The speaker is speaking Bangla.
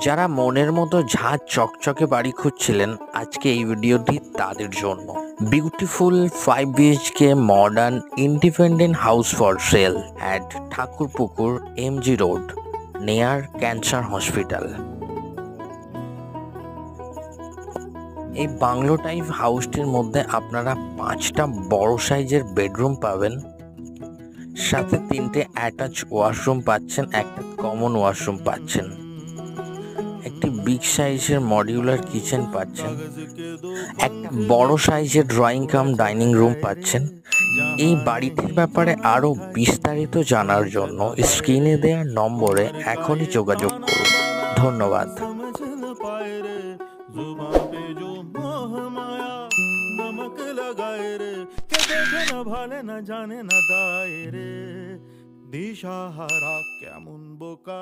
যারা মনের মতো ঝাঁ চকচকে বাড়ি খুঁজছিলেন, আজকে এই ভিডিওটি তাদের জন্য। Beautiful 5 BHK modern independent house for sale at Thakurpukur MG road near cancer hospital. এই বাংলো টাইপ হাউসটির মধ্যে আপনারা 5টা বড় সাইজের বেডরুম পাবেন, সাথে 3টে অ্যাটাচ ওয়াশরুম পাচ্ছেন, একটা কমন ওয়াশরুম পাচ্ছেন, একটি বিগ সাইজের মডিউলার কিচেন পাচ্ছেন, একটা বড় সাইজের ড্রয়িং কাম ডাইনিং রুম পাচ্ছেন। এই বাড়িটির ব্যাপারে আরও বিস্তারিত জানার জন্য স্ক্রিনে দেওয়া নম্বরে এখনই যোগাযোগ করুন। ধন্যবাদ। नमक लगाए रे के देखे न भाले न जाने न दाए रे दिशा हारा केमन बोका।